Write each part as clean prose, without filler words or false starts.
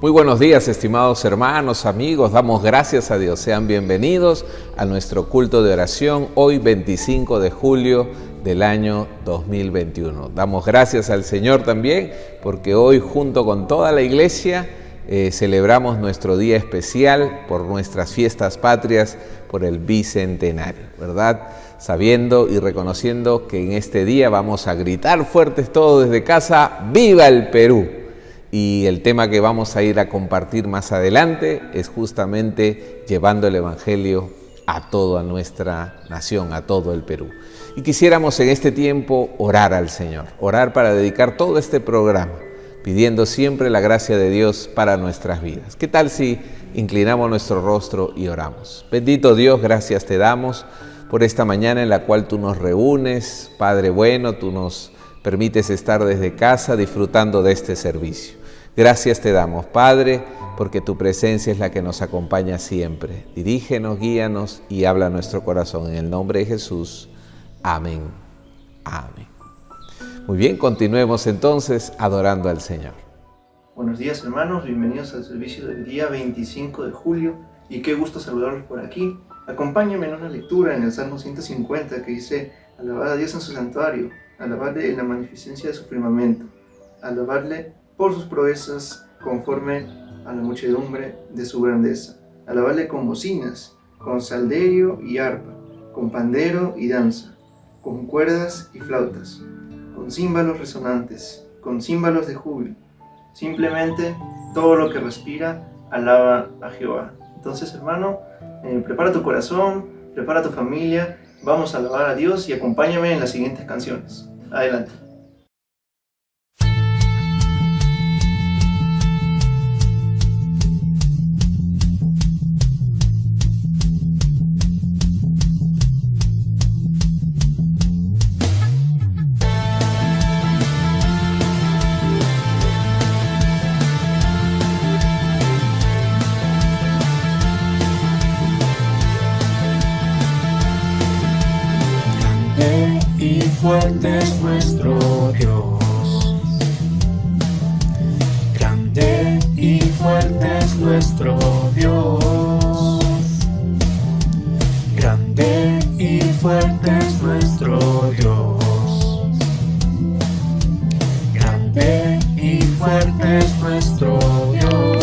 Muy buenos días, estimados hermanos, amigos, damos gracias a Dios. Sean bienvenidos a nuestro culto de oración hoy 25 de julio del año 2021. Damos gracias al Señor también porque hoy junto con toda la iglesia celebramos nuestro día especial por nuestras fiestas patrias, por el bicentenario, ¿verdad? Sabiendo y reconociendo que en este día vamos a gritar fuertes todos desde casa, ¡Viva el Perú! Y el tema que vamos a ir a compartir más adelante es justamente llevando el Evangelio a toda nuestra nación, a todo el Perú. Y quisiéramos en este tiempo orar al Señor, orar para dedicar todo este programa, pidiendo siempre la gracia de Dios para nuestras vidas. ¿Qué tal si inclinamos nuestro rostro y oramos? Bendito Dios, gracias te damos por esta mañana en la cual tú nos reúnes, Padre bueno, tú nos permites estar desde casa disfrutando de este servicio. Gracias te damos, Padre, porque tu presencia es la que nos acompaña siempre. Dirígenos, guíanos y habla a nuestro corazón. En el nombre de Jesús. Amén. Amén. Muy bien, continuemos entonces adorando al Señor. Buenos días, hermanos. Bienvenidos al servicio del día 25 de julio. Y qué gusto saludarlos por aquí. Acompáñenme en una lectura en el Salmo 150 que dice: alabar a Dios en su santuario, alabarle en la magnificencia de su firmamento, alabarle por sus proezas conforme a la muchedumbre de su grandeza, alabarle con bocinas, con salterio y arpa, con pandero y danza, con cuerdas y flautas, con címbalos resonantes, con címbalos de júbilo. Simplemente todo lo que respira alaba a Jehová. Entonces, hermano, prepara tu corazón, prepara tu familia, vamos a alabar a Dios y acompáñame en las siguientes canciones. Adelante. Fuerte es nuestro Dios, grande y fuerte es nuestro Dios, grande y fuerte es nuestro Dios, grande y fuerte es nuestro Dios,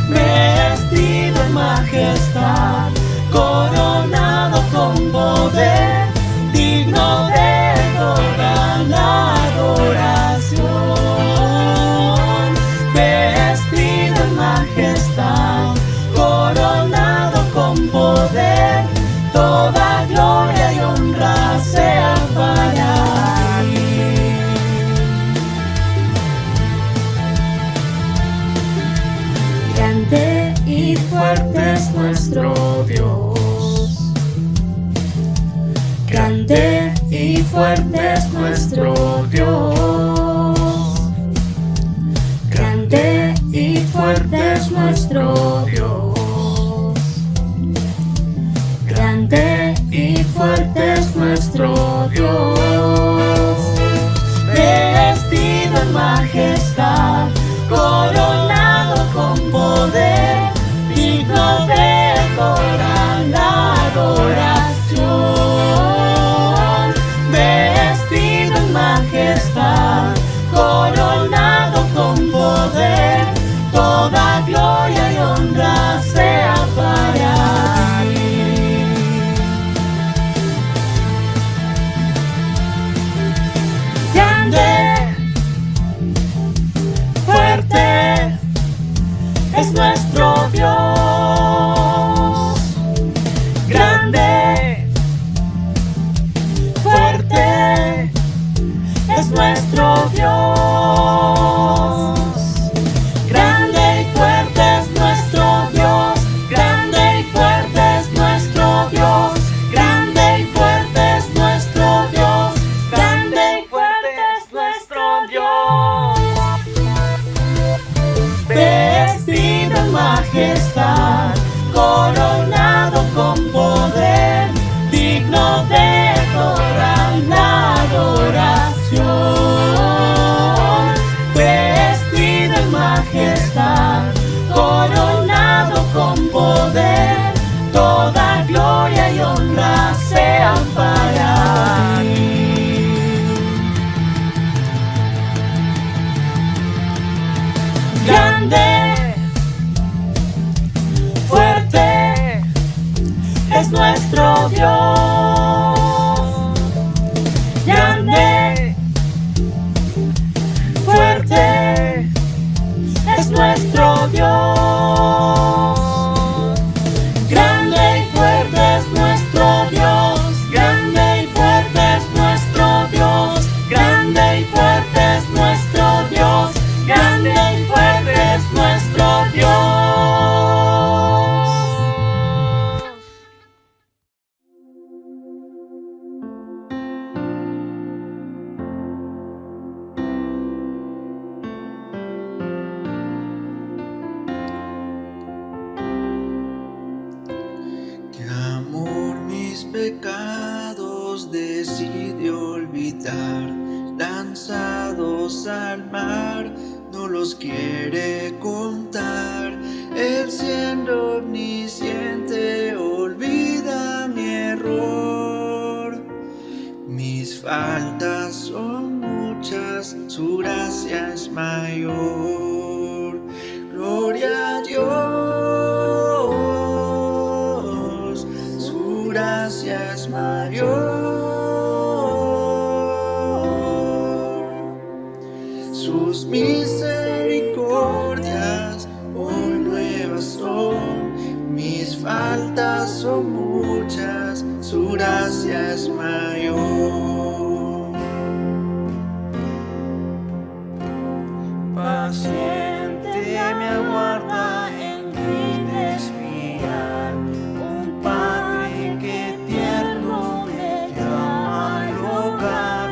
vestido en majestad, coronado con poder, digno de toda la adoración, vestido en majestad, coronado con poder, toda gloria y honra sea para ti. Grande y fuerte es nuestro Dios, grande y fuerte es nuestro Dios, grande y fuerte es nuestro Dios, grande y fuerte es nuestro Dios, vestido en majestad, coronado con poder, digno de toda la adoración, vestido en majestad, coronado con poder, toda gloria y honra nuestro Dios. Grande y fuerte es nuestro Dios. Grande y fuerte es nuestro Dios. Grande y fuerte es nuestro Dios. Grande y fuerte es nuestro Dios. Vestido en majestad, coronado con poder, digno de toda la adoración. Vestido en majestad, coronado con poder, toda gloria y honra sean para ti. Grande, fuerte es nuestro Dios. Grande, fuerte es nuestro Dios. Grande y fuerte es nuestro Dios. Grande y fuerte es nuestro Dios. Grande y fuerte es nuestro Dios. Grande y fuerte es nuestro Dios. Que amor mis pecados decide olvidar, lanzados al mar, no los quiere contar. Él siendo omnisciente olvida mi error. Mis faltas son muchas, su gracia es mayor. Gloria a Dios, su gracia es mayor. Sus misericordias hoy nuevas son. Mis faltas son muchas, su gracia es mayor. Paciente me aguarda en mi desviar, un Padre que tierno me llama al hogar,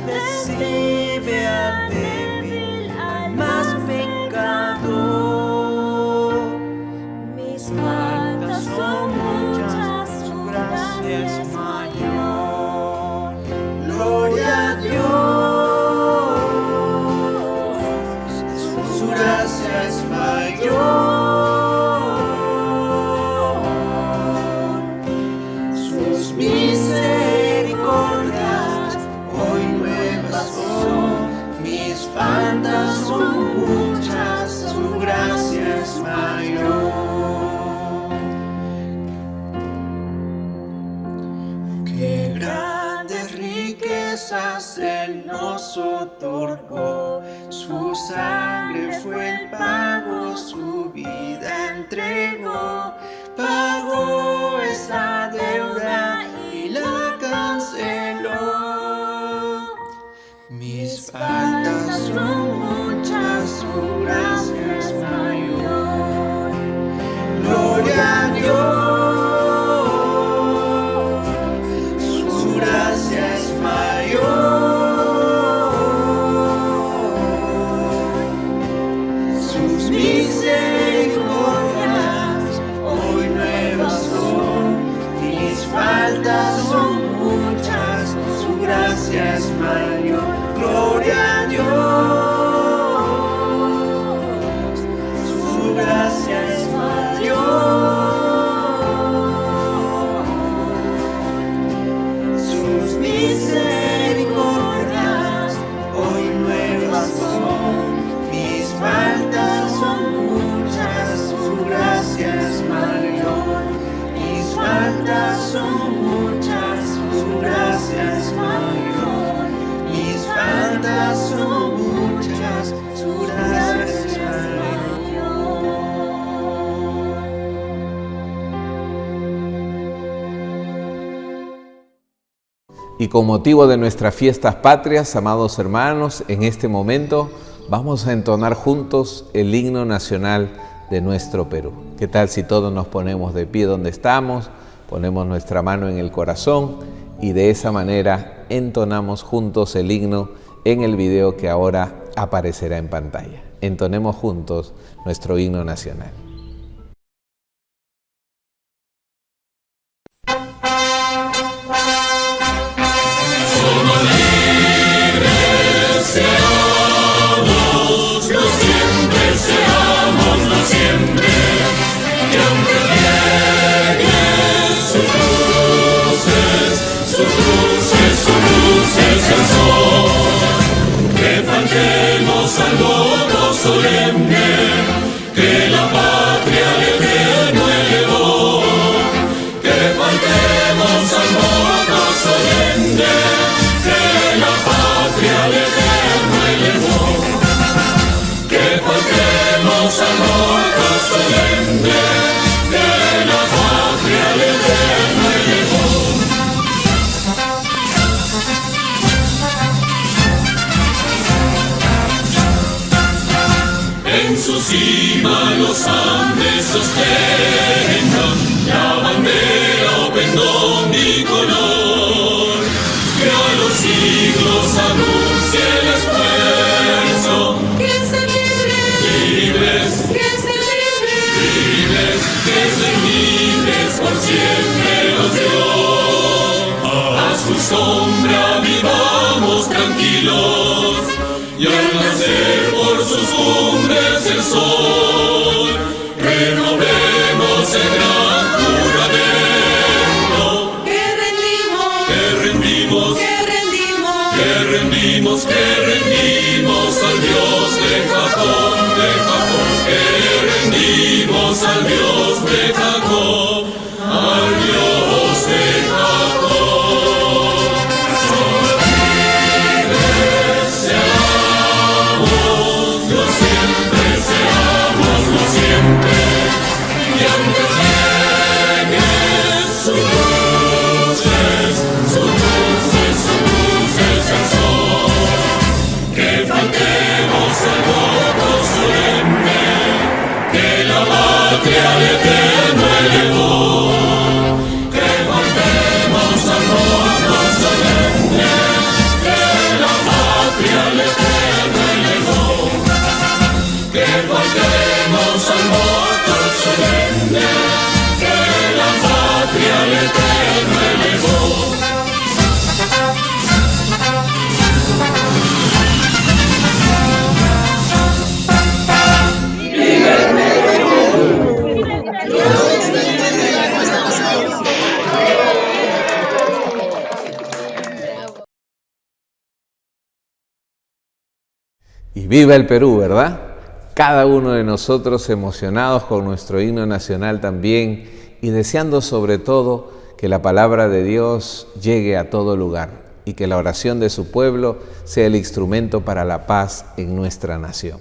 recibe al débil, al más pecador. Mis faltas son muchas, su gracia es mayor. Gloria a Dios, su gracia es mayor. Sus misericordias hoy nuevas son. Mis faltas son muchas, su gracia es mayor. Qué grandes riquezas Él nos otorgó, su sangre fue el pago, su vida entregó, pagó esa deuda y la canceló. Mis faltas son muchas, su gracia es mayor. Gloria a Dios, su gracia es mayor. Sus misericordias hoy nuevas son. Mis faltas son muchas, su gracia es mayor. Gloria a Dios, su gracia es mayor. Sus misericordias hoy nuevas son. Mis faltas son muchas, su gracia es mayor. Mis faltas son muchas, su gracia es mayor. Y con motivo de nuestras fiestas patrias, amados hermanos, en este momento vamos a entonar juntos el himno nacional de nuestro Perú. ¿Qué tal si todos nos ponemos de pie donde estamos, ponemos nuestra mano en el corazón y de esa manera entonamos juntos el himno en el video que ahora aparecerá en pantalla? Entonemos juntos nuestro himno nacional. Levantemos al voto solemne que la patria al Eterno elevó. Que faltemos al voto solemne que la patria al Eterno elevó. Que faltemos al voto solemne que la patria al Eterno elevó. En su cima los Andes sostengan la bandera o pendón bicolor, que a los siglos anuncie el esfuerzo. Que se libres, que se libres, que se libres por siempre los dio. A su sombra vivamos tranquilos, y al nacer por sus cumbres el sol, renovemos el gran juramento. Que rendimos al Dios de Jacob, que rendimos al Dios de Jacob, al Dios de Jacob. Que al Eterno elevó, que faltemos al voto solemne, que la patria al Eterno elevó. Que faltemos al voto solemne, que la patria al Eterno elevó. Y viva el Perú, ¿verdad? Cada uno de nosotros emocionados con nuestro himno nacional también y deseando sobre todo que la palabra de Dios llegue a todo lugar y que la oración de su pueblo sea el instrumento para la paz en nuestra nación.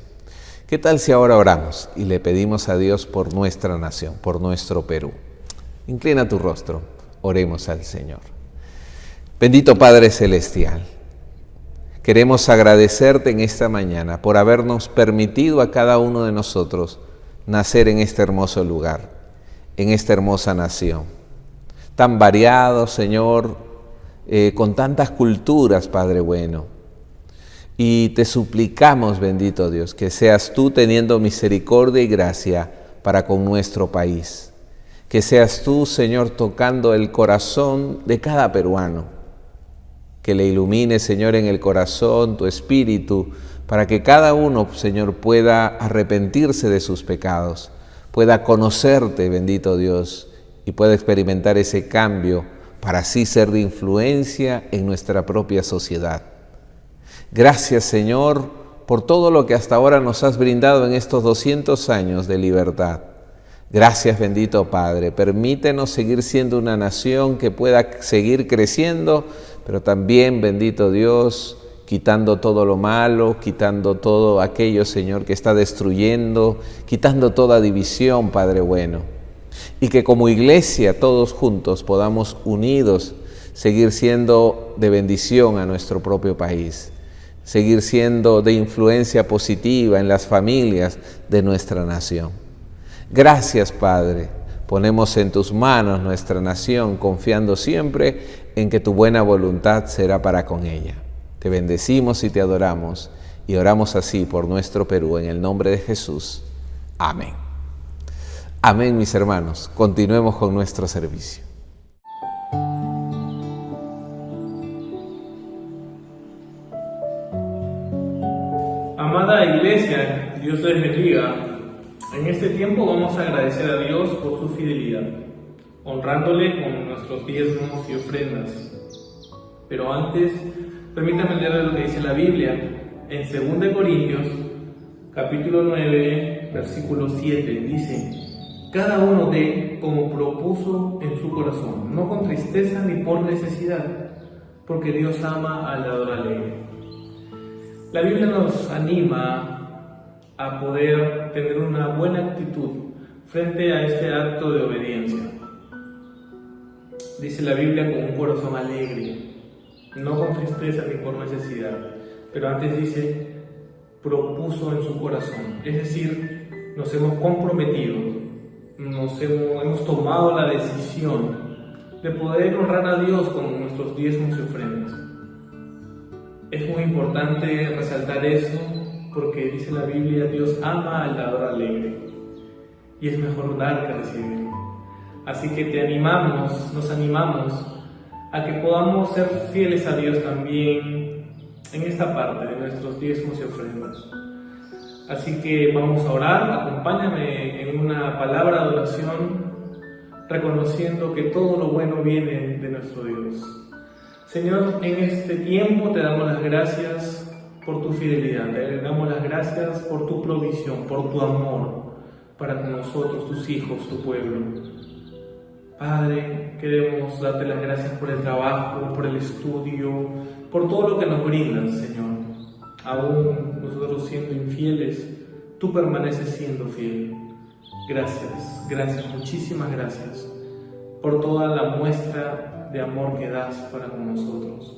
¿Qué tal si ahora oramos y le pedimos a Dios por nuestra nación, por nuestro Perú? Inclina tu rostro, oremos al Señor. Bendito Padre Celestial, queremos agradecerte en esta mañana por habernos permitido a cada uno de nosotros nacer en este hermoso lugar, en esta hermosa nación. Tan variado, Señor, con tantas culturas, Padre bueno. Y te suplicamos, bendito Dios, que seas tú teniendo misericordia y gracia para con nuestro país. Que seas tú, Señor, tocando el corazón de cada peruano. Que le ilumine, Señor, en el corazón tu espíritu, para que cada uno, Señor, pueda arrepentirse de sus pecados, pueda conocerte, bendito Dios, y pueda experimentar ese cambio para así ser de influencia en nuestra propia sociedad. Gracias, Señor, por todo lo que hasta ahora nos has brindado en estos 200 años de libertad. Gracias, bendito Padre. Permítenos seguir siendo una nación que pueda seguir creciendo, pero también, bendito Dios, quitando todo lo malo, quitando todo aquello, Señor, que está destruyendo, quitando toda división, Padre bueno. Y que como iglesia, todos juntos, podamos unidos seguir siendo de bendición a nuestro propio país, seguir siendo de influencia positiva en las familias de nuestra nación. Gracias, Padre. Ponemos en tus manos nuestra nación, confiando siempre en que tu buena voluntad será para con ella. Te bendecimos y te adoramos, y oramos así por nuestro Perú, en el nombre de Jesús. Amén. Amén, mis hermanos. Continuemos con nuestro servicio. Amada Iglesia, Dios les bendiga. En este tiempo vamos a agradecer a Dios por su fidelidad, honrándole con nuestros diezmos y ofrendas. Pero antes, permítanme leer lo que dice la Biblia en 2 Corintios, capítulo 9, versículo 7. Dice: cada uno dé como propuso en su corazón, no con tristeza ni por necesidad, porque Dios ama al dador alegre. La Biblia nos anima a poder tener una buena actitud frente a este acto de obediencia. Dice la Biblia: con un corazón alegre, no con tristeza ni por necesidad. Pero antes dice: propuso en su corazón. Es decir, nos hemos comprometido, hemos tomado la decisión de poder honrar a Dios con nuestros diezmos y ofrendas. Es muy importante resaltar eso, porque dice la Biblia: Dios ama al dador alegre, y es mejor dar que recibir. Así que nos animamos a que podamos ser fieles a Dios también en esta parte de nuestros diezmos y ofrendas. Así que vamos a orar. Acompáñame en una palabra de oración, reconociendo que todo lo bueno viene de nuestro Dios. Señor, en este tiempo te damos las gracias por tu fidelidad, te damos las gracias por tu provisión, por tu amor para con nosotros, tus hijos, tu pueblo. Padre, queremos darte las gracias por el trabajo, por el estudio, por todo lo que nos brindas, Señor. Aún nosotros siendo infieles, tú permaneces siendo fiel. Gracias, muchísimas gracias por toda la muestra de amor que das para con nosotros.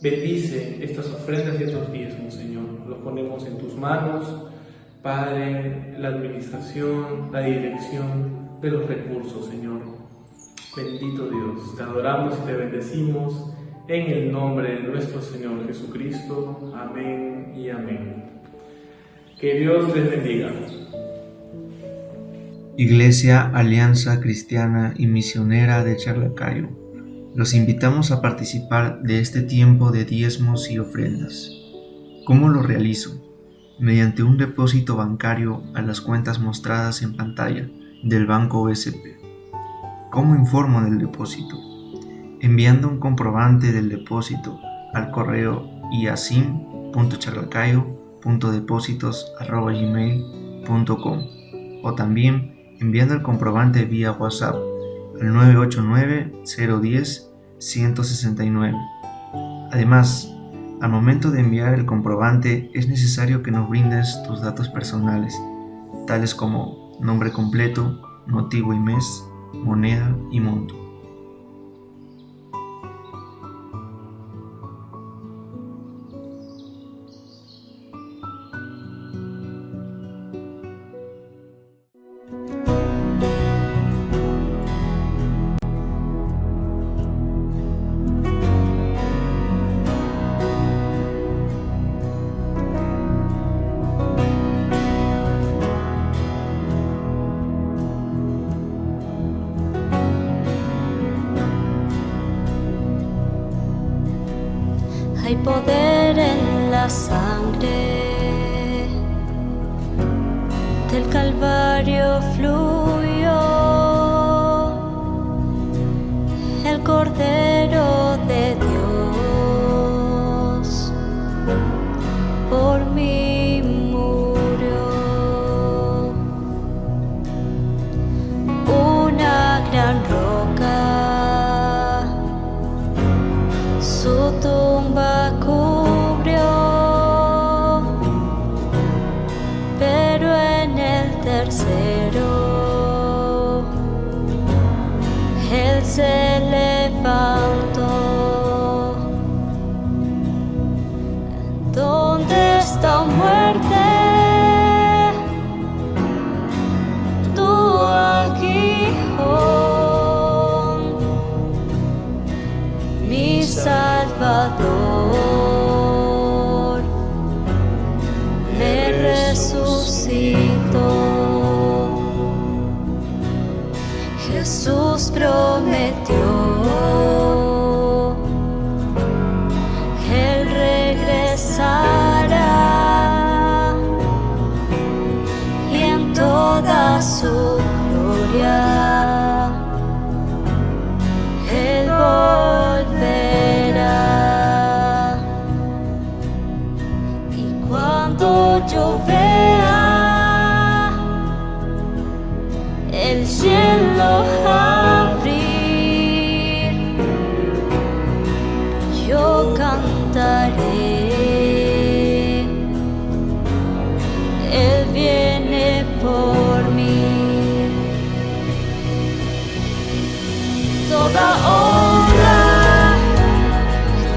Bendice estas ofrendas y estos diezmos, Señor. Los ponemos en tus manos, Padre, la administración, la dirección de los recursos, Señor. Bendito Dios, te adoramos y te bendecimos en el nombre de nuestro Señor Jesucristo. Amén y amén. Que Dios les bendiga. Iglesia Alianza Cristiana y Misionera de Charlacayo, los invitamos a participar de este tiempo de diezmos y ofrendas. ¿Cómo lo realizo? Mediante un depósito bancario a las cuentas mostradas en pantalla del Banco OSP. ¿Cómo informo del depósito? Enviando un comprobante del depósito al correo iasim.charlacayo.depositos@gmail.com o también enviando el comprobante vía WhatsApp al 989-010-169. Además, al momento de enviar el comprobante es necesario que nos brindes tus datos personales, tales como nombre completo, motivo y mes, moneda y monto. Hay poder en la sangre del Calvario fluyó, el Cordero de Dios por mí murió. Una gran roca su tumba cubrió, pero en el tercero Él se levantó. Salvador le resucitó. Jesús prometió, Él regresará y en toda su gloria Él volverá. Y cuando yo vea el cielo abrir, yo cantaré, Él viene por mí. Toda honra,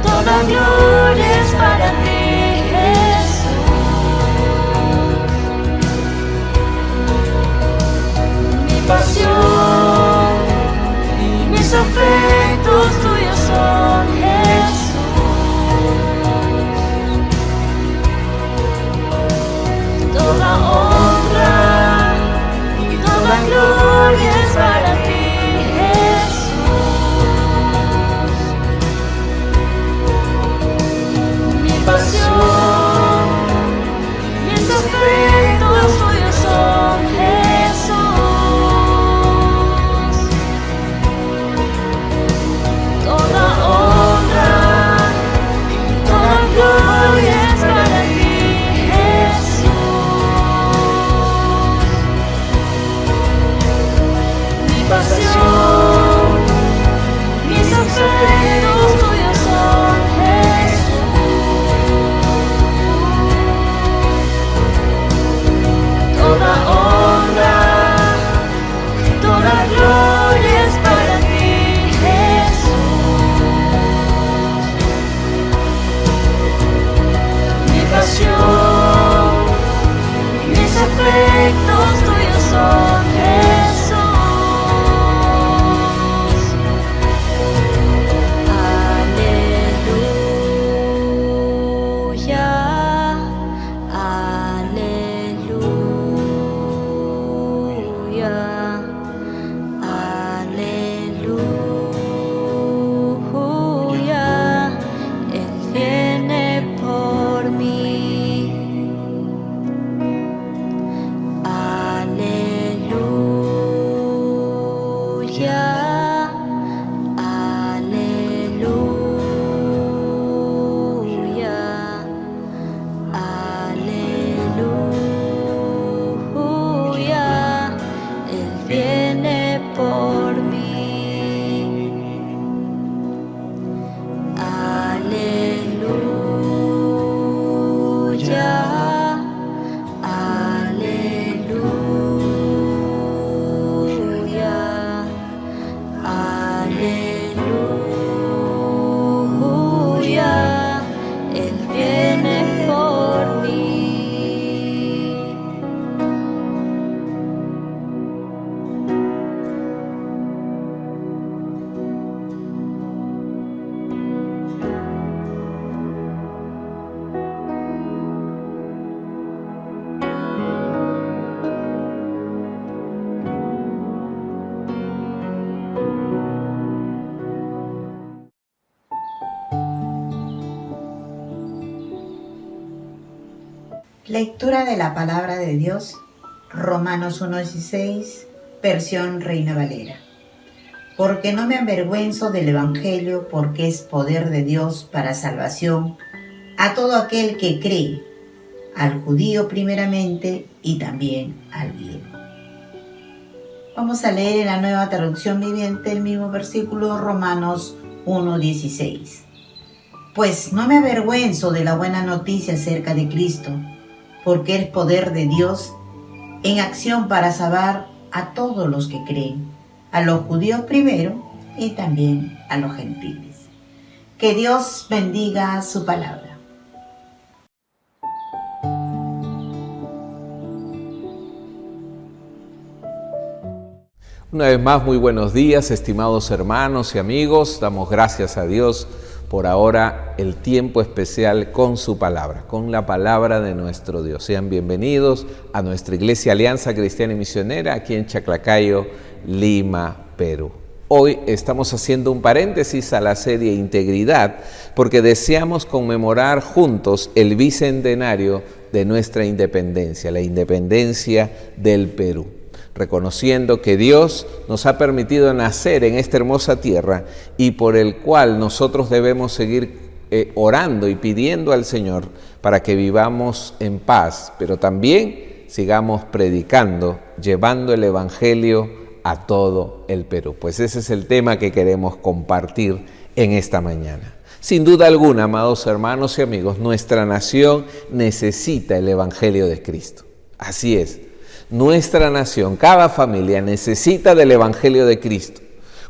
toda gloria es para ti, Jesús. Mi pasión, mis afectos tuyos son, Jesús. Toda honra y toda gloria es para ti, Jesús. Mi pasión, mis afectos tuyos son, Jesús. Toda honra y toda gloria es para ti, Jesús. Mi pasión, mis afectos tuyos son, Jesús. Toda honra, toda gloria es para ti, Jesús. Mi pasión, mis afectos tuyos son, Jesús. Aleluya, aleluya, aleluya. Él viene por mí. Aleluya, aleluya, aleluya. Él viene por mí. Aleluya, aleluya, aleluya. Él viene por mí. Lectura de la palabra de Dios, Romanos 1:16, versión Reina Valera. Porque no me avergüenzo del Evangelio, porque es poder de Dios para salvación a todo aquel que cree, al judío primeramente y también al griego. Vamos a leer en la Nueva Traducción Viviente el mismo versículo, Romanos 1:16. Pues no me avergüenzo de la buena noticia acerca de Cristo, porque es poder de Dios en acción para salvar a todos los que creen, a los judíos primero y también a los gentiles. Que Dios bendiga su palabra. Una vez más, muy buenos días, estimados hermanos y amigos. Damos gracias a Dios por ahora el tiempo especial con su palabra, con la palabra de nuestro Dios. Sean bienvenidos a nuestra Iglesia Alianza Cristiana y Misionera aquí en Chaclacayo, Lima, Perú. Hoy estamos haciendo un paréntesis a la serie Integridad porque deseamos conmemorar juntos el bicentenario de nuestra independencia, la independencia del Perú, reconociendo que Dios nos ha permitido nacer en esta hermosa tierra y por el cual nosotros debemos seguir orando y pidiendo al Señor para que vivamos en paz, pero también sigamos predicando, llevando el Evangelio a todo el Perú. Pues ese es el tema que queremos compartir en esta mañana. Sin duda alguna, amados hermanos y amigos, nuestra nación necesita el Evangelio de Cristo. Así es, nuestra nación, cada familia necesita del Evangelio de Cristo.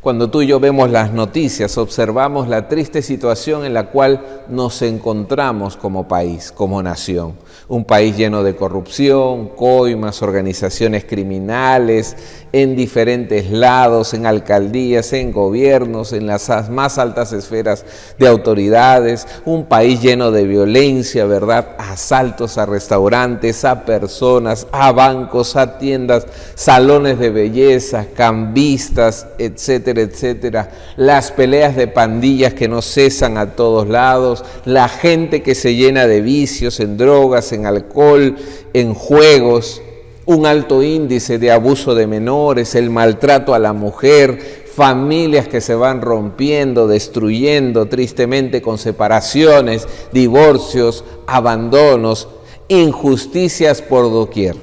Cuando tú y yo vemos las noticias, observamos la triste situación en la cual nos encontramos como país, como nación. Un país lleno de corrupción, coimas, organizaciones criminales, en diferentes lados, en alcaldías, en gobiernos, en las más altas esferas de autoridades. Un país lleno de violencia, ¿verdad? Asaltos a restaurantes, a personas, a bancos, a tiendas, salones de belleza, cambistas, etcétera, etcétera. Las peleas de pandillas que no cesan a todos lados, la gente que se llena de vicios, en drogas, en alcohol, en juegos, un alto índice de abuso de menores, el maltrato a la mujer, familias que se van rompiendo, destruyendo tristemente con separaciones, divorcios, abandonos, injusticias por doquier.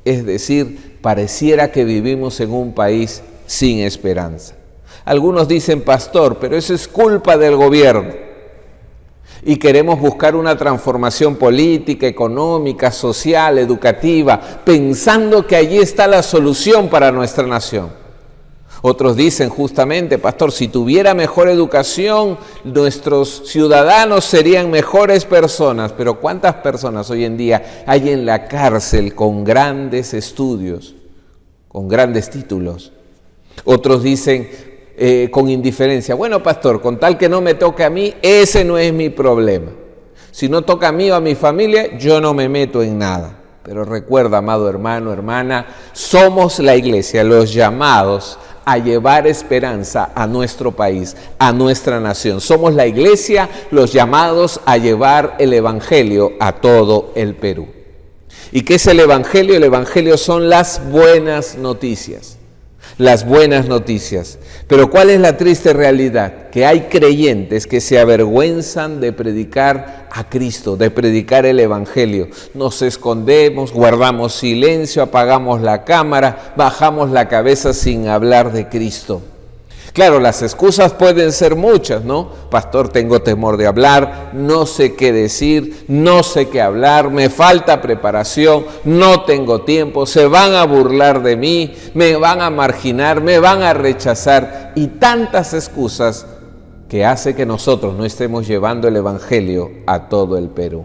Es decir, pareciera que vivimos en un país sin esperanza. Algunos dicen, pastor, pero eso es culpa del gobierno. Y queremos buscar una transformación política, económica, social, educativa, pensando que allí está la solución para nuestra nación. Otros dicen justamente, pastor, si tuviera mejor educación, nuestros ciudadanos serían mejores personas. Pero ¿cuántas personas hoy en día hay en la cárcel con grandes estudios, con grandes títulos? Otros dicen con indiferencia, bueno, pastor, con tal que no me toque a mí, ese no es mi problema. Si no toca a mí o a mi familia, yo no me meto en nada. Pero recuerda, amado hermano, hermana, somos la iglesia, los llamados a llevar esperanza a nuestro país, a nuestra nación. Somos la iglesia, los llamados a llevar el Evangelio a todo el Perú. ¿Y qué es el Evangelio? El Evangelio son las buenas noticias. Las buenas noticias. Pero ¿cuál es la triste realidad? Que hay creyentes que se avergüenzan de predicar a Cristo, de predicar el Evangelio. Nos escondemos, guardamos silencio, apagamos la cámara, bajamos la cabeza sin hablar de Cristo. Claro, las excusas pueden ser muchas, ¿no? Pastor, tengo temor de hablar, no sé qué decir, no sé qué hablar, me falta preparación, no tengo tiempo, se van a burlar de mí, me van a marginar, me van a rechazar y tantas excusas que hace que nosotros no estemos llevando el Evangelio a todo el Perú.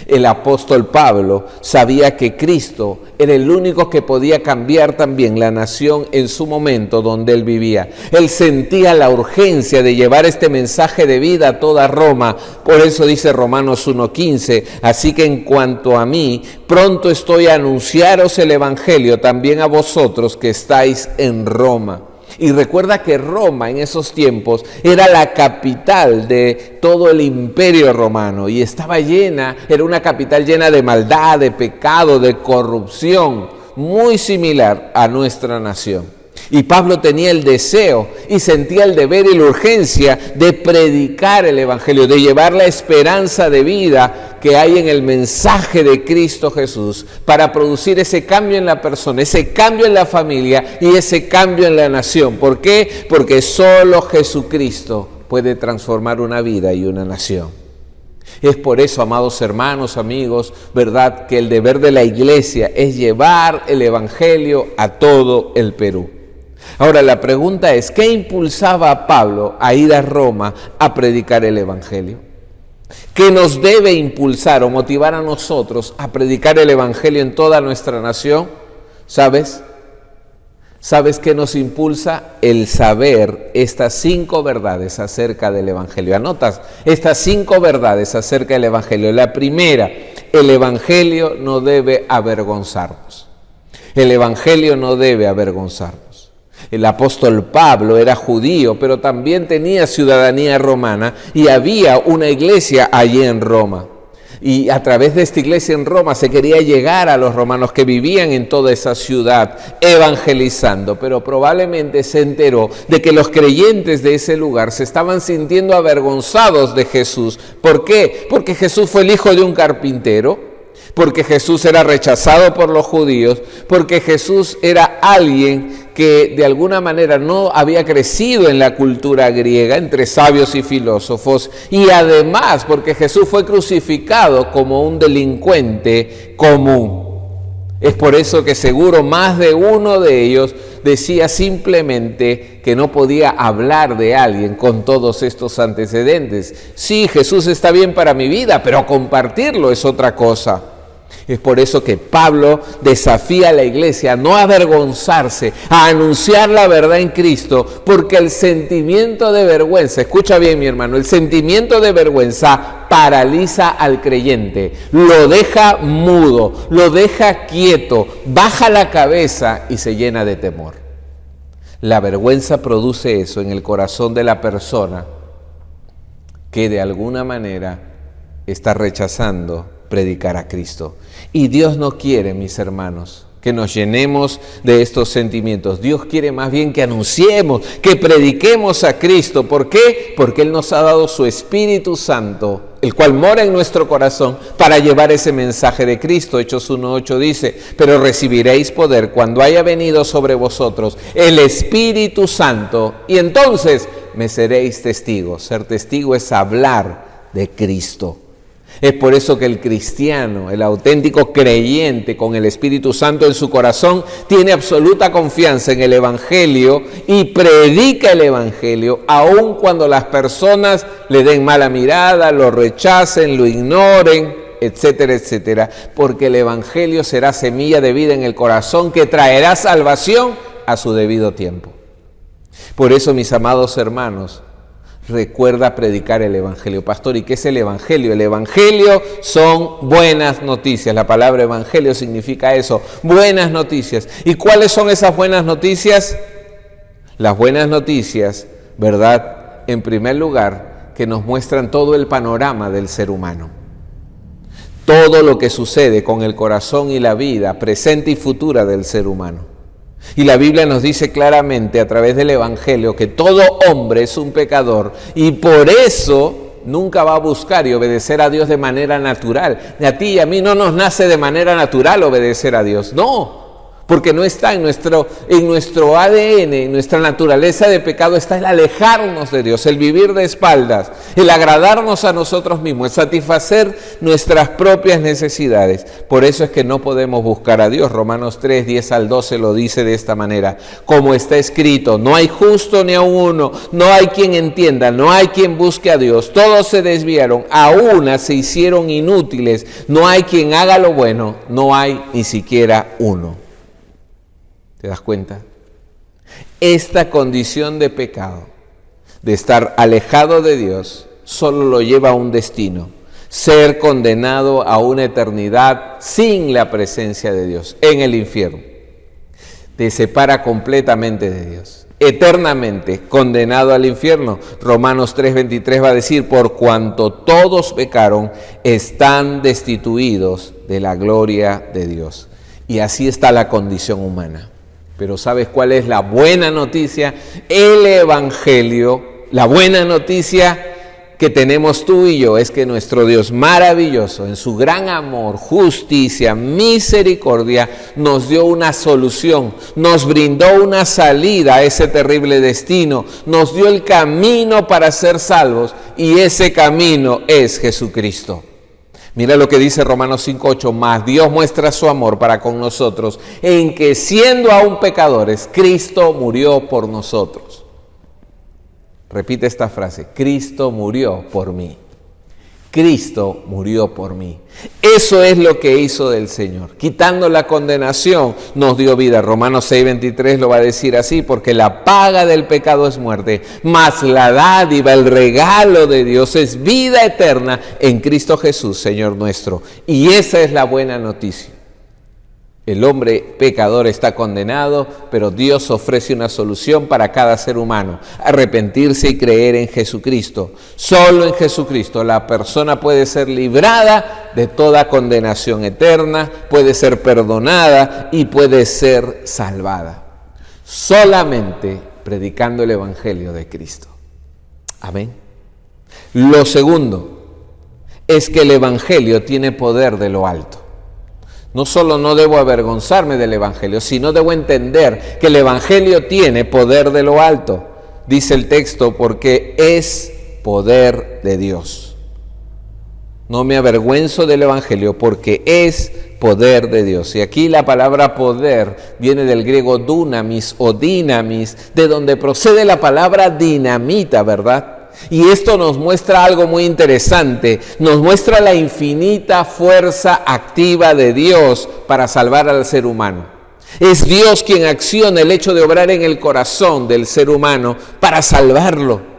El apóstol Pablo sabía que Cristo era el único que podía cambiar también la nación en su momento donde él vivía. Él sentía la urgencia de llevar este mensaje de vida a toda Roma. Por eso dice Romanos 1:15, así que en cuanto a mí, pronto estoy a anunciaros el Evangelio también a vosotros que estáis en Roma. Y recuerda que Roma en esos tiempos era la capital de todo el imperio romano y estaba llena, era una capital llena de maldad, de pecado, de corrupción, muy similar a nuestra nación. Y Pablo tenía el deseo y sentía el deber y la urgencia de predicar el Evangelio, de llevar la esperanza de vida que hay en el mensaje de Cristo Jesús para producir ese cambio en la persona, ese cambio en la familia y ese cambio en la nación. ¿Por qué? Porque solo Jesucristo puede transformar una vida y una nación. Es por eso, amados hermanos, amigos, ¿verdad?, que el deber de la iglesia es llevar el Evangelio a todo el Perú. Ahora la pregunta es, ¿qué impulsaba a Pablo a ir a Roma a predicar el Evangelio? ¿Qué nos debe impulsar o motivar a nosotros a predicar el Evangelio en toda nuestra nación? ¿Sabes? ¿Sabes qué nos impulsa? El saber estas 5 verdades acerca del Evangelio. Anotas estas 5 verdades acerca del Evangelio. La primera, el Evangelio no debe avergonzarnos. El Evangelio no debe avergonzarnos. El apóstol Pablo era judío, pero también tenía ciudadanía romana y había una iglesia allí en Roma. Y a través de esta iglesia en Roma se quería llegar a los romanos que vivían en toda esa ciudad evangelizando, pero probablemente se enteró de que los creyentes de ese lugar se estaban sintiendo avergonzados de Jesús. ¿Por qué? Porque Jesús fue el hijo de un carpintero, porque Jesús era rechazado por los judíos, porque Jesús era alguien que de alguna manera no había crecido en la cultura griega, entre sabios y filósofos, y además porque Jesús fue crucificado como un delincuente común. Es por eso que seguro más de uno de ellos decía simplemente que no podía hablar de alguien con todos estos antecedentes. Sí, Jesús está bien para mi vida, pero compartirlo es otra cosa. Es por eso que Pablo desafía a la iglesia a no avergonzarse, a anunciar la verdad en Cristo, porque el sentimiento de vergüenza, escucha bien mi hermano, el sentimiento de vergüenza paraliza al creyente, lo deja mudo, lo deja quieto, baja la cabeza y se llena de temor. La vergüenza produce eso en el corazón de la persona que de alguna manera está rechazando predicar a Cristo. Y Dios no quiere, mis hermanos, que nos llenemos de estos sentimientos. Dios quiere más bien que anunciemos, que prediquemos a Cristo. ¿Por qué? Porque Él nos ha dado su Espíritu Santo, el cual mora en nuestro corazón, para llevar ese mensaje de Cristo. Hechos 1:8 dice: pero recibiréis poder cuando haya venido sobre vosotros el Espíritu Santo, y entonces me seréis testigos. Ser testigo es hablar de Cristo. Es por eso que el cristiano, el auténtico creyente con el Espíritu Santo en su corazón, tiene absoluta confianza en el Evangelio y predica el Evangelio, aun cuando las personas le den mala mirada, lo rechacen, lo ignoren, etcétera, etcétera, porque el Evangelio será semilla de vida en el corazón que traerá salvación a su debido tiempo. Por eso, mis amados hermanos, recuerda predicar el Evangelio. Pastor, ¿y qué es el Evangelio? El Evangelio son buenas noticias. La palabra Evangelio significa eso, buenas noticias. ¿Y cuáles son esas buenas noticias? Las buenas noticias, ¿verdad? En primer lugar, que nos muestran todo el panorama del ser humano. Todo lo que sucede con el corazón y la vida presente y futura del ser humano. Y la Biblia nos dice claramente a través del Evangelio que todo hombre es un pecador y por eso nunca va a buscar y obedecer a Dios de manera natural. Ni a ti y a mí no nos nace de manera natural obedecer a Dios, no. Porque no está en nuestro ADN, en nuestra naturaleza de pecado, está el alejarnos de Dios, el vivir de espaldas, el agradarnos a nosotros mismos, el satisfacer nuestras propias necesidades. Por eso es que no podemos buscar a Dios. Romanos 3, 10 al 12 lo dice de esta manera: como está escrito, no hay justo ni a uno, no hay quien entienda, no hay quien busque a Dios. Todos se desviaron, a una se hicieron inútiles, no hay quien haga lo bueno, no hay ni siquiera uno. ¿Te das cuenta? Esta condición de pecado, de estar alejado de Dios, solo lo lleva a un destino: ser condenado a una eternidad sin la presencia de Dios, en el infierno. Te separa completamente de Dios, eternamente condenado al infierno. Romanos 3:23 va a decir: por cuanto todos pecaron, están destituidos de la gloria de Dios. Y así está la condición humana. Pero ¿sabes cuál es la buena noticia? El Evangelio, la buena noticia que tenemos tú y yo, es que nuestro Dios maravilloso, en su gran amor, justicia, misericordia, nos dio una solución, nos brindó una salida a ese terrible destino, nos dio el camino para ser salvos, y ese camino es Jesucristo. Mira lo que dice Romanos 5:8, más Dios muestra su amor para con nosotros, en que siendo aún pecadores, Cristo murió por nosotros. Repite esta frase: Cristo murió por mí. Cristo murió por mí. Eso es lo que hizo el Señor. Quitando la condenación, nos dio vida. Romanos 6:23 lo va a decir así, porque la paga del pecado es muerte, mas la dádiva, el regalo de Dios es vida eterna en Cristo Jesús, Señor nuestro. Y esa es la buena noticia. El hombre pecador está condenado, pero Dios ofrece una solución para cada ser humano: arrepentirse y creer en Jesucristo. Solo en Jesucristo la persona puede ser librada de toda condenación eterna, puede ser perdonada y puede ser salvada. Solamente predicando el Evangelio de Cristo. Amén. Lo segundo es que el Evangelio tiene poder de lo alto. No solo no debo avergonzarme del Evangelio, sino debo entender que el Evangelio tiene poder de lo alto. Dice el texto, porque es poder de Dios. No me avergüenzo del Evangelio porque es poder de Dios. Y aquí la palabra poder viene del griego dunamis o dinamis, de donde procede la palabra dinamita, ¿verdad? Y esto nos muestra algo muy interesante, nos muestra la infinita fuerza activa de Dios para salvar al ser humano. Es Dios quien acciona el hecho de obrar en el corazón del ser humano para salvarlo.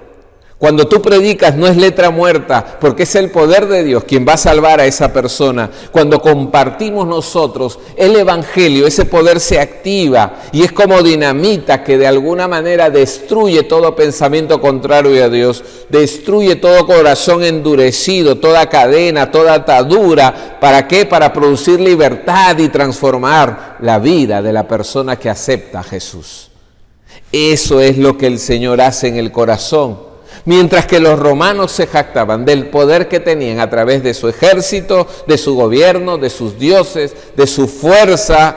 Cuando tú predicas no es letra muerta, porque es el poder de Dios quien va a salvar a esa persona. Cuando compartimos nosotros el Evangelio, ese poder se activa y es como dinamita que de alguna manera destruye todo pensamiento contrario a Dios, destruye todo corazón endurecido, toda cadena, toda atadura. ¿Para qué? Para producir libertad y transformar la vida de la persona que acepta a Jesús. Eso es lo que el Señor hace en el corazón. Mientras que los romanos se jactaban del poder que tenían a través de su ejército, de su gobierno, de sus dioses, de su fuerza,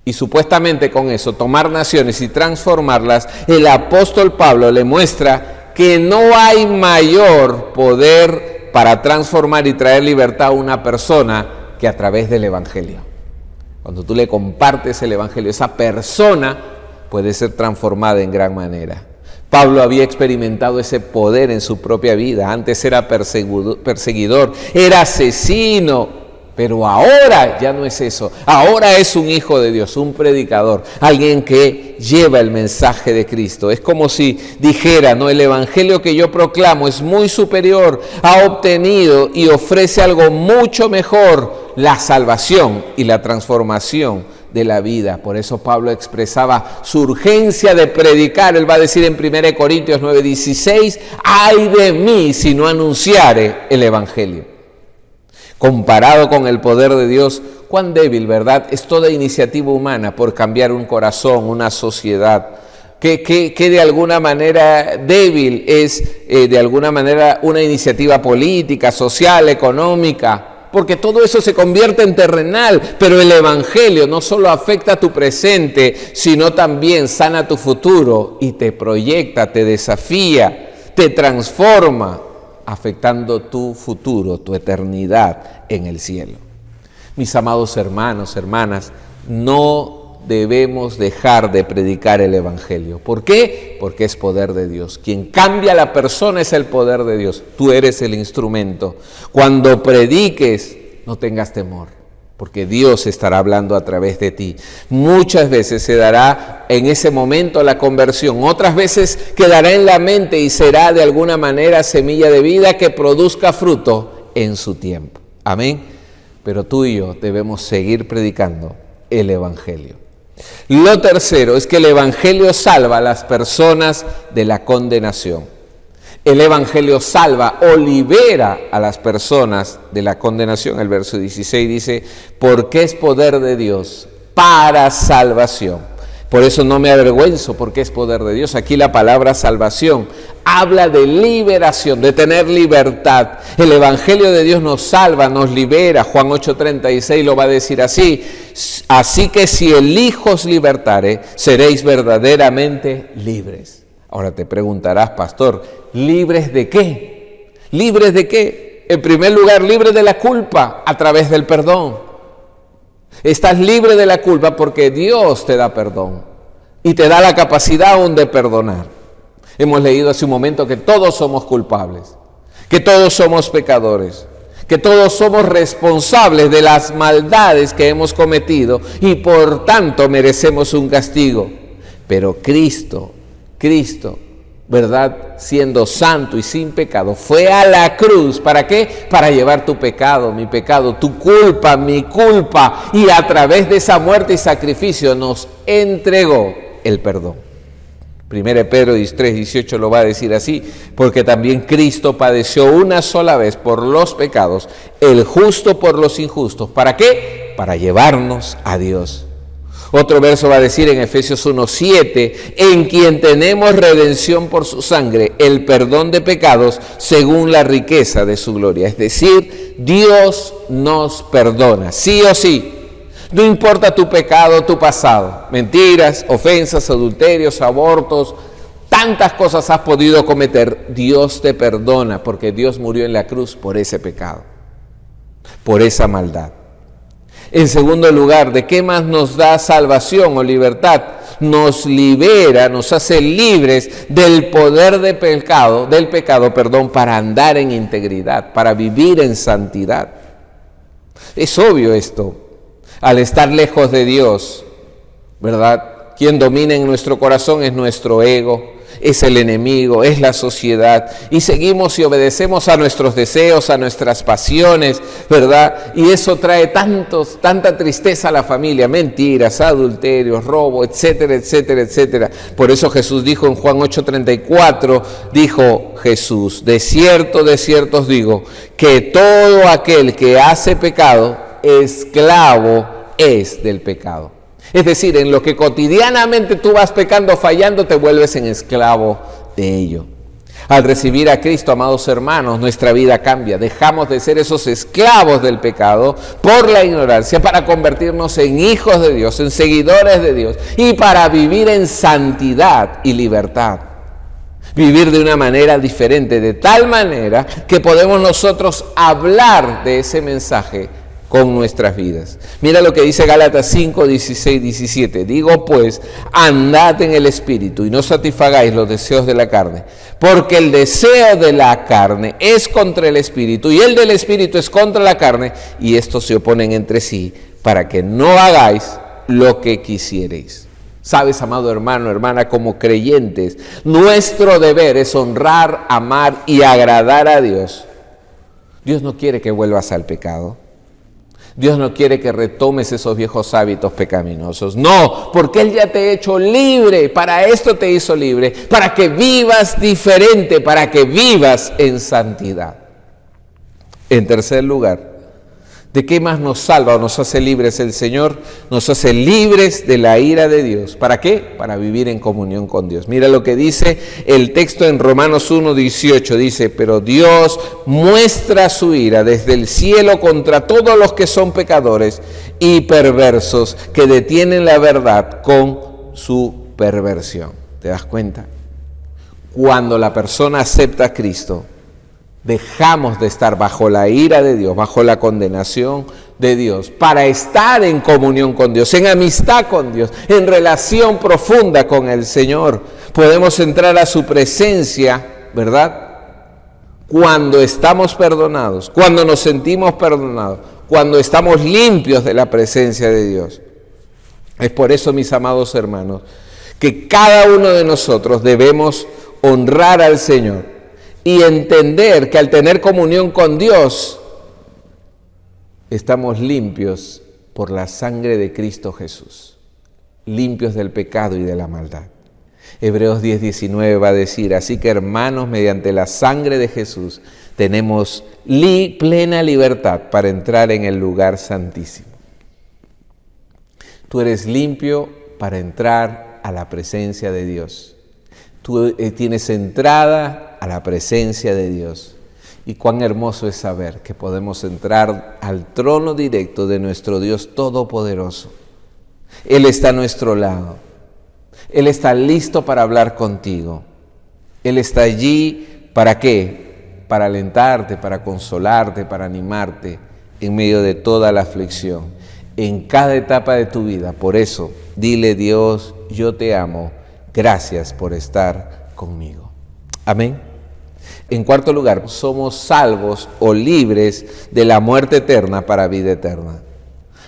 y supuestamente con eso tomar naciones y transformarlas, el apóstol Pablo le muestra que no hay mayor poder para transformar y traer libertad a una persona que a través del Evangelio. Cuando tú le compartes el Evangelio, esa persona puede ser transformada en gran manera. Pablo había experimentado ese poder en su propia vida. Antes era perseguidor, era asesino, pero ahora ya no es eso. Ahora es un hijo de Dios, un predicador, alguien que lleva el mensaje de Cristo. Es como si dijera, no, el Evangelio que yo proclamo es muy superior, ha obtenido y ofrece algo mucho mejor: la salvación y la transformación de la vida. Por eso Pablo expresaba su urgencia de predicar. Él va a decir en 1 Corintios 9:16, ay de mí si no anunciare el Evangelio. Comparado con el poder de Dios, cuán débil, ¿verdad?, es toda iniciativa humana por cambiar un corazón, una sociedad. Que de alguna manera débil es de alguna manera una iniciativa política, social, económica, porque todo eso se convierte en terrenal. Pero el Evangelio no solo afecta a tu presente, sino también sana tu futuro y te proyecta, te desafía, te transforma, afectando tu futuro, tu eternidad en el cielo. Mis amados hermanos, hermanas, no debemos dejar de predicar el Evangelio. ¿Por qué? Porque es poder de Dios. Quien cambia a la persona es el poder de Dios. Tú eres el instrumento. Cuando prediques, no tengas temor, porque Dios estará hablando a través de ti. Muchas veces se dará en ese momento la conversión. Otras veces quedará en la mente y será de alguna manera semilla de vida que produzca fruto en su tiempo. Amén. Pero tú y yo debemos seguir predicando el Evangelio. Lo tercero es que el Evangelio salva a las personas de la condenación. El Evangelio salva o libera a las personas de la condenación. El verso 16 dice, porque es poder de Dios para salvación. Por eso no me avergüenzo, porque es poder de Dios. Aquí la palabra salvación habla de liberación, de tener libertad. El Evangelio de Dios nos salva, nos libera. Juan 8:36 lo va a decir así. Así que si el Hijo os libertare, seréis verdaderamente libres. Ahora te preguntarás, pastor, ¿libres de qué? ¿Libres de qué? En primer lugar, libres de la culpa a través del perdón. Estás libre de la culpa porque Dios te da perdón y te da la capacidad aún de perdonar. Hemos leído hace un momento que todos somos culpables, que todos somos pecadores, que todos somos responsables de las maldades que hemos cometido y por tanto merecemos un castigo. Pero Cristo, ¿verdad? Siendo santo y sin pecado, fue a la cruz. ¿Para qué? Para llevar tu pecado, mi pecado, tu culpa, mi culpa. Y a través de esa muerte y sacrificio nos entregó el perdón. 1 Pedro 3:18 lo va a decir así, porque también Cristo padeció una sola vez por los pecados, el justo por los injustos. ¿Para qué? Para llevarnos a Dios. Otro verso va a decir en Efesios 1:7, en quien tenemos redención por su sangre, el perdón de pecados según la riqueza de su gloria. Es decir, Dios nos perdona, sí o sí. No importa tu pecado, tu pasado, mentiras, ofensas, adulterios, abortos, tantas cosas has podido cometer, Dios te perdona porque Dios murió en la cruz por ese pecado, por esa maldad. En segundo lugar, ¿de qué más nos da salvación o libertad? Nos libera, nos hace libres del poder del pecado, para andar en integridad, para vivir en santidad. Es obvio esto. Al estar lejos de Dios, ¿verdad? Quien domina en nuestro corazón es nuestro ego, es el enemigo, es la sociedad. Y seguimos y obedecemos a nuestros deseos, a nuestras pasiones, ¿verdad? Y eso trae tanta tristeza a la familia, mentiras, adulterios, robo, etcétera, etcétera, etcétera. Por eso Jesús dijo en Juan 8:34, dijo Jesús, de cierto os digo, que todo aquel que hace pecado, esclavo es del pecado. Es decir, en lo que cotidianamente tú vas pecando, fallando, te vuelves en esclavo de ello. Al recibir a Cristo, amados hermanos, nuestra vida cambia. Dejamos de ser esos esclavos del pecado por la ignorancia para convertirnos en hijos de Dios, en seguidores de Dios y para vivir en santidad y libertad. Vivir de una manera diferente, de tal manera que podemos nosotros hablar de ese mensaje con nuestras vidas. Mira lo que dice Gálatas 5, 16, 17. Digo pues, andad en el Espíritu y no satisfagáis los deseos de la carne, porque el deseo de la carne es contra el Espíritu y el del Espíritu es contra la carne, y estos se oponen entre sí para que no hagáis lo que quisierais. Sabes, amado hermano, hermana, como creyentes, nuestro deber es honrar, amar y agradar a Dios. Dios no quiere que vuelvas al pecado. Dios no quiere que retomes esos viejos hábitos pecaminosos. No, porque Él ya te ha hecho libre. Para esto te hizo libre. Para que vivas diferente, para que vivas en santidad. En tercer lugar, ¿de qué más nos salva o nos hace libres el Señor? Nos hace libres de la ira de Dios. ¿Para qué? Para vivir en comunión con Dios. Mira lo que dice el texto en Romanos 1:18. Dice, pero Dios muestra su ira desde el cielo contra todos los que son pecadores y perversos, que detienen la verdad con su perversión. ¿Te das cuenta? Cuando la persona acepta a Cristo, dejamos de estar bajo la ira de Dios, bajo la condenación de Dios, para estar en comunión con Dios, en amistad con Dios, en relación profunda con el Señor. Podemos entrar a su presencia, ¿verdad? Cuando estamos perdonados, cuando nos sentimos perdonados, cuando estamos limpios de la presencia de Dios. Es por eso, mis amados hermanos, que cada uno de nosotros debemos honrar al Señor y entender que al tener comunión con Dios, estamos limpios por la sangre de Cristo Jesús, limpios del pecado y de la maldad. Hebreos 10:19 va a decir, así que hermanos, mediante la sangre de Jesús, tenemos plena libertad para entrar en el lugar santísimo. Tú eres limpio para entrar a la presencia de Dios. Tú tienes entrada a la presencia de Dios. Y cuán hermoso es saber que podemos entrar al trono directo de nuestro Dios Todopoderoso. Él está a nuestro lado. Él está listo para hablar contigo. Él está allí, ¿para qué? Para alentarte, para consolarte, para animarte en medio de toda la aflicción, en cada etapa de tu vida. Por eso, dile, Dios, yo te amo. Gracias por estar conmigo. Amén. En cuarto lugar, somos salvos o libres de la muerte eterna para vida eterna.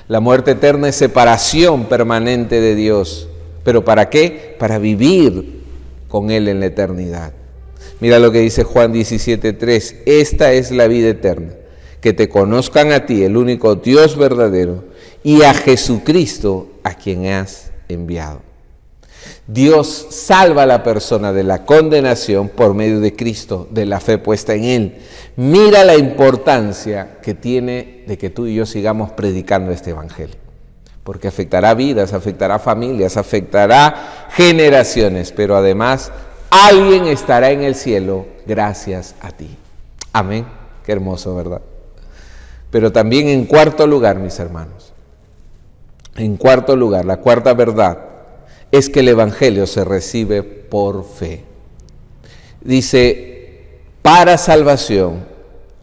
La muerte eterna es separación permanente de Dios. ¿Pero para qué? Para vivir con Él en la eternidad. Mira lo que dice Juan 17:3. Esta es la vida eterna, que te conozcan a ti, el único Dios verdadero, y a Jesucristo, a quien has enviado. Dios salva a la persona de la condenación por medio de Cristo, de la fe puesta en Él. Mira la importancia que tiene de que tú y yo sigamos predicando este evangelio, porque afectará vidas, afectará familias, afectará generaciones, pero además alguien estará en el cielo gracias a ti. Amén. Qué hermoso, ¿verdad? Pero también en cuarto lugar, mis hermanos, en cuarto lugar, la cuarta verdad es que el evangelio se recibe por fe. Dice, para salvación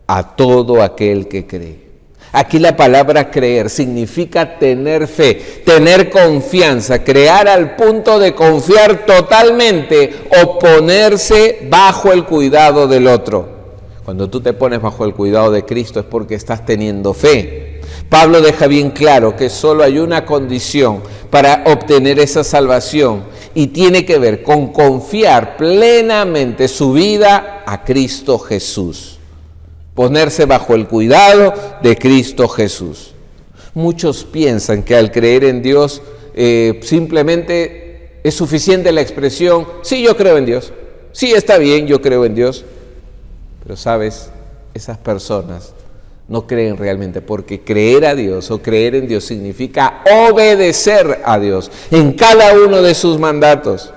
a todo aquel que cree. Aquí la palabra creer significa tener fe, tener confianza, crear al punto de confiar totalmente o ponerse bajo el cuidado del otro. Cuando tú te pones bajo el cuidado de Cristo es porque estás teniendo fe. Pablo deja bien claro que solo hay una condición para obtener esa salvación y tiene que ver con confiar plenamente su vida a Cristo Jesús. Ponerse bajo el cuidado de Cristo Jesús. Muchos piensan que al creer en Dios simplemente es suficiente la expresión, sí, yo creo en Dios, sí, está bien, yo creo en Dios. Pero sabes, esas personas no creen realmente, porque creer a Dios o creer en Dios significa obedecer a Dios en cada uno de sus mandatos.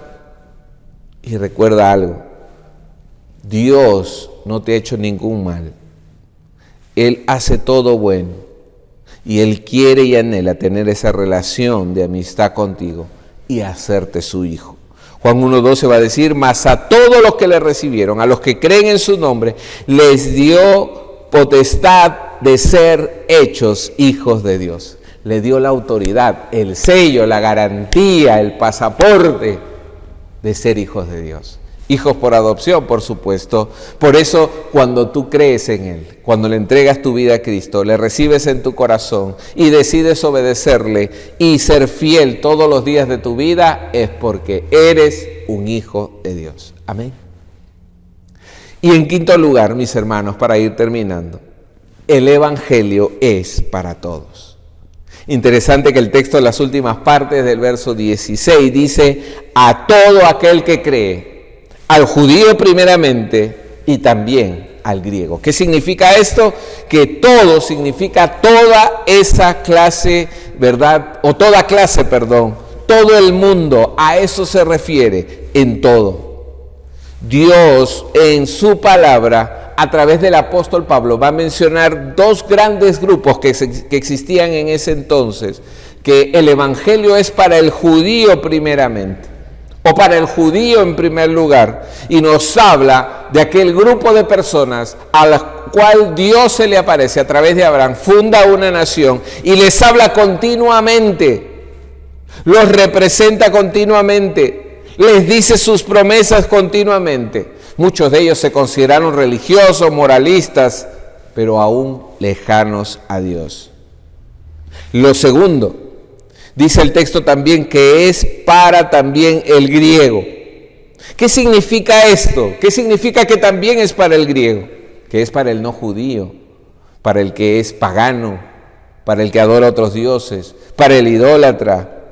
Y recuerda algo, Dios no te ha hecho ningún mal. Él hace todo bueno y Él quiere y anhela tener esa relación de amistad contigo y hacerte su hijo. Juan 1:12 va a decir, mas a todos los que le recibieron, a los que creen en su nombre, les dio potestad de ser hechos hijos de Dios. Le dio la autoridad, el sello, la garantía, el pasaporte de ser hijos de Dios. Hijos por adopción, por supuesto. Por eso, cuando tú crees en Él, cuando le entregas tu vida a Cristo, le recibes en tu corazón y decides obedecerle y ser fiel todos los días de tu vida, es porque eres un hijo de Dios. Amén. Y en quinto lugar, mis hermanos, para ir terminando, el evangelio es para todos. Interesante que el texto en las últimas partes del verso 16 dice, a todo aquel que cree, al judío primeramente y también al griego. ¿Qué significa esto? Que todo significa toda esa clase, ¿verdad? O toda clase, perdón, todo el mundo, a eso se refiere en todo. Dios en su palabra, a través del apóstol Pablo, va a mencionar dos grandes grupos que existían en ese entonces, que el evangelio es para el judío primeramente, o para el judío en primer lugar, y nos habla de aquel grupo de personas a la cual Dios se le aparece a través de Abraham, funda una nación y les habla continuamente, los representa continuamente, les dice sus promesas continuamente. Muchos de ellos se consideraron religiosos, moralistas, pero aún lejanos a Dios. Lo segundo, dice el texto también que es para también el griego. ¿Qué significa esto? ¿Qué significa que también es para el griego? Que es para el no judío, para el que es pagano, para el que adora a otros dioses, para el idólatra.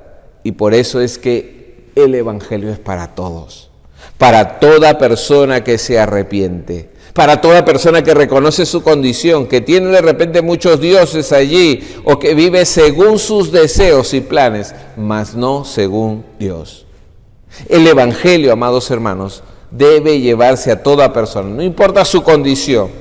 Y por eso es que el evangelio es para todos, para toda persona que se arrepiente, para toda persona que reconoce su condición, que tiene de repente muchos dioses allí o que vive según sus deseos y planes, mas no según Dios. El evangelio, amados hermanos, debe llevarse a toda persona, no importa su condición.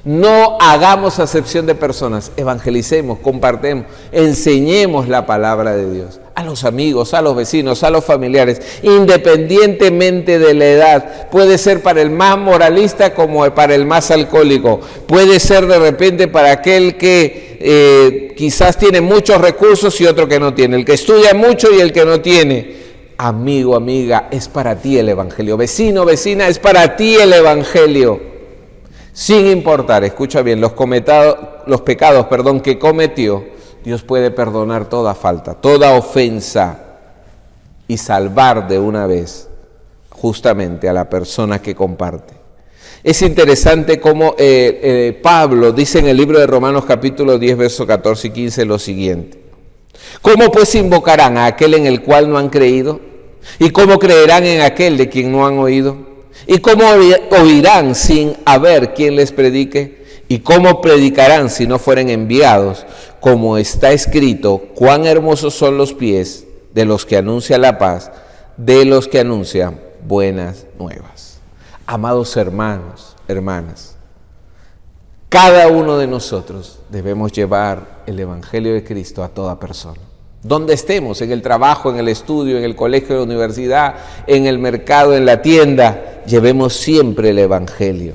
No hagamos acepción de personas, evangelicemos, compartemos, enseñemos la palabra de Dios a los amigos, a los vecinos, a los familiares, independientemente de la edad. Puede ser para el más moralista como para el más alcohólico, puede ser de repente para aquel que quizás tiene muchos recursos y otro que no tiene, el que estudia mucho y el que no tiene. Amigo, amiga, es para ti el Evangelio. Vecino, vecina, es para ti el Evangelio. Sin importar, escucha bien, los pecados que cometió, Dios puede perdonar toda falta, toda ofensa y salvar de una vez justamente a la persona que comparte. Es interesante cómo Pablo dice en el libro de Romanos capítulo 10, versos 14 y 15 lo siguiente. ¿Cómo pues invocarán a aquel en el cual no han creído? ¿Y cómo creerán en aquel de quien no han oído? ¿Y cómo oirán sin haber quien les predique? ¿Y cómo predicarán si no fueren enviados? Como está escrito, cuán hermosos son los pies de los que anuncian la paz, de los que anuncian buenas nuevas. Amados hermanos, hermanas, cada uno de nosotros debemos llevar el Evangelio de Cristo a toda persona. Donde estemos, en el trabajo, en el estudio, en el colegio, en la universidad, en el mercado, en la tienda, llevemos siempre el Evangelio.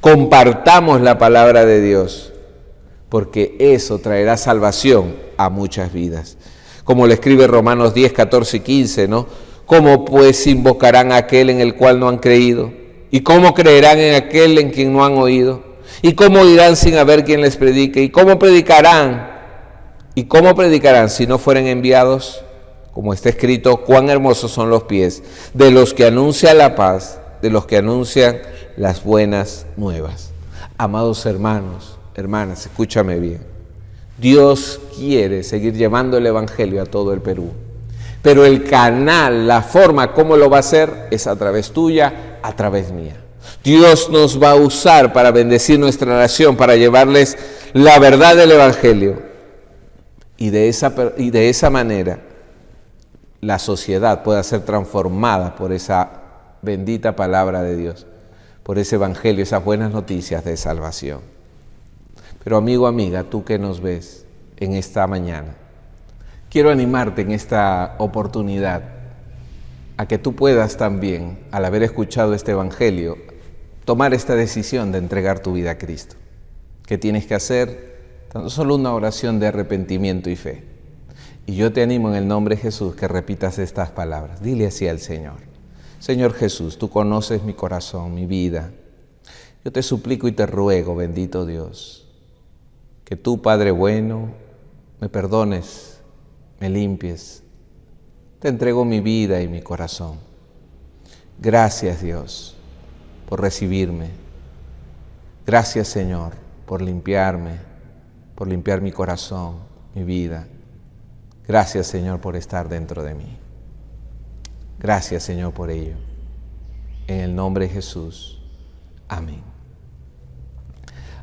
Compartamos la palabra de Dios, porque eso traerá salvación a muchas vidas. Como le escribe Romanos 10, 14 y 15, ¿no? ¿Cómo pues invocarán a aquel en el cual no han creído? ¿Y cómo creerán en aquel en quien no han oído? ¿Y cómo oirán sin haber quien les predique? ¿Y cómo predicarán? ¿Y cómo predicarán si no fueren enviados? Como está escrito, cuán hermosos son los pies de los que anuncian la paz, de los que anuncian las buenas nuevas. Amados hermanos, hermanas, escúchame bien. Dios quiere seguir llevando el Evangelio a todo el Perú. Pero el canal, la forma como lo va a hacer es a través tuya, a través mía. Dios nos va a usar para bendecir nuestra nación, para llevarles la verdad del Evangelio. Y de esa manera la sociedad pueda ser transformada por esa bendita palabra de Dios, por ese Evangelio, esas buenas noticias de salvación. Pero amigo, amiga, tú que nos ves en esta mañana, quiero animarte en esta oportunidad a que tú puedas también, al haber escuchado este Evangelio, tomar esta decisión de entregar tu vida a Cristo. ¿Qué tienes que hacer? Tan solo una oración de arrepentimiento y fe. Y yo te animo en el nombre de Jesús que repitas estas palabras. Dile así al Señor. Señor Jesús, tú conoces mi corazón, mi vida. Yo te suplico y te ruego, bendito Dios, que tú, Padre bueno, me perdones, me limpies. Te entrego mi vida y mi corazón. Gracias, Dios, por recibirme. Gracias, Señor, por limpiar mi corazón, mi vida. Gracias, Señor, por estar dentro de mí. Gracias, Señor, por ello. En el nombre de Jesús. Amén.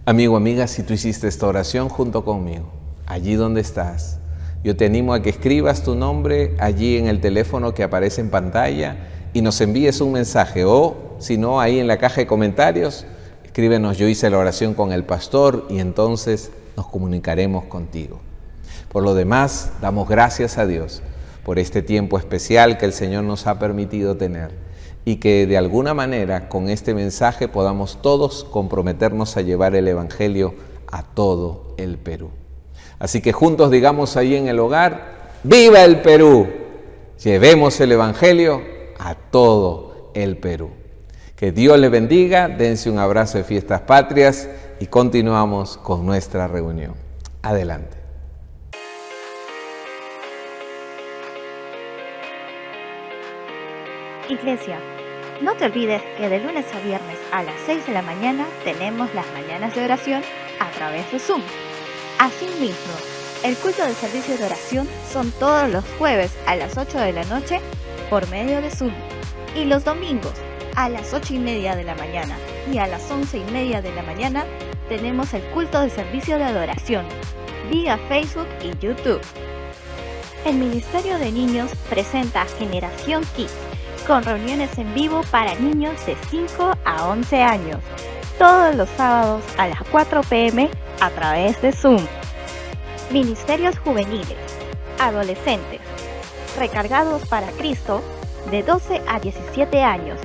Amigo, amiga, si tú hiciste esta oración junto conmigo, allí donde estás, yo te animo a que escribas tu nombre allí en el teléfono que aparece en pantalla y nos envíes un mensaje, o si no, ahí en la caja de comentarios, escríbenos: yo hice la oración con el pastor, y entonces nos comunicaremos contigo. Por lo demás, damos gracias a Dios por este tiempo especial que el Señor nos ha permitido tener, y que de alguna manera con este mensaje podamos todos comprometernos a llevar el Evangelio a todo el Perú. Así que juntos digamos ahí en el hogar: ¡viva el Perú! Llevemos el Evangelio a todo el Perú. Que Dios le bendiga, dense un abrazo de Fiestas Patrias y continuamos con nuestra reunión. Adelante. Iglesia, no te olvides que de lunes a viernes a las 6 de la mañana tenemos las mañanas de oración a través de Zoom. Asimismo, el culto de servicio de oración son todos los jueves a las 8 de la noche por medio de Zoom, y los domingos a las 8:30 de la mañana y a las 11:30 de la mañana tenemos el culto de servicio de adoración vía Facebook y YouTube. El Ministerio de Niños presenta Generación Kids, con reuniones en vivo para niños de 5 a 11 años, todos los sábados a las 4 p.m. a través de Zoom. Ministerios juveniles, adolescentes, recargados para Cristo, de 12 a 17 años,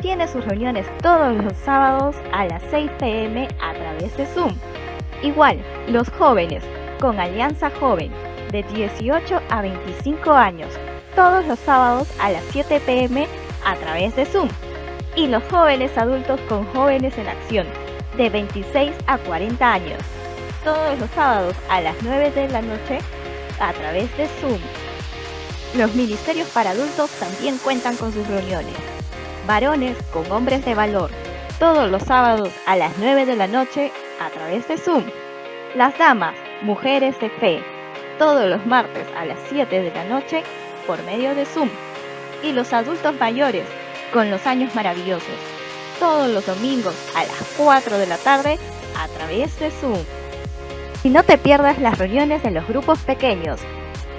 tiene sus reuniones todos los sábados a las 6 p.m. a través de Zoom. Igual, los jóvenes, con Alianza Joven, de 18 a 25 años, todos los sábados a las 7 p.m. a través de Zoom. Y los jóvenes adultos con Jóvenes en Acción, de 26 a 40 años, todos los sábados a las 9 de la noche a través de Zoom. Los ministerios para adultos también cuentan con sus reuniones. Varones con Hombres de Valor, todos los sábados a las 9 de la noche a través de Zoom. Las damas, Mujeres de Fe, todos los martes a las 7 de la noche por medio de Zoom. Y los adultos mayores con Los Años Maravillosos, todos los domingos a las 4 de la tarde a través de Zoom. Y no te pierdas las reuniones de los grupos pequeños,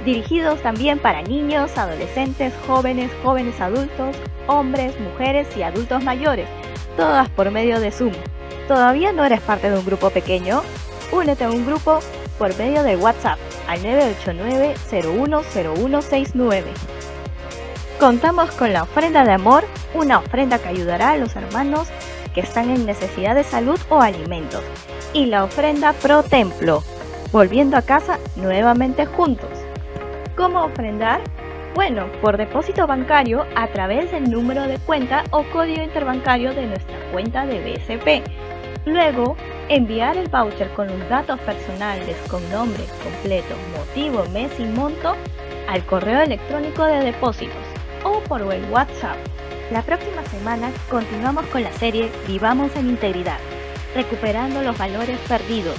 dirigidos también para niños, adolescentes, jóvenes, jóvenes adultos, hombres, mujeres y adultos mayores, todas por medio de Zoom. ¿Todavía no eres parte de un grupo pequeño? Únete a un grupo por medio de WhatsApp al 989-010169. Contamos con la ofrenda de amor, una ofrenda que ayudará a los hermanos que están en necesidad de salud o alimentos, y la ofrenda pro templo, volviendo a casa nuevamente juntos. ¿Cómo ofrendar? Bueno, por depósito bancario a través del número de cuenta o código interbancario de nuestra cuenta de BCP. Luego, enviar el voucher con los datos personales con nombre completo, motivo, mes y monto al correo electrónico de depósitos o por el WhatsApp. La próxima semana continuamos con la serie Vivamos en Integridad, recuperando los valores perdidos.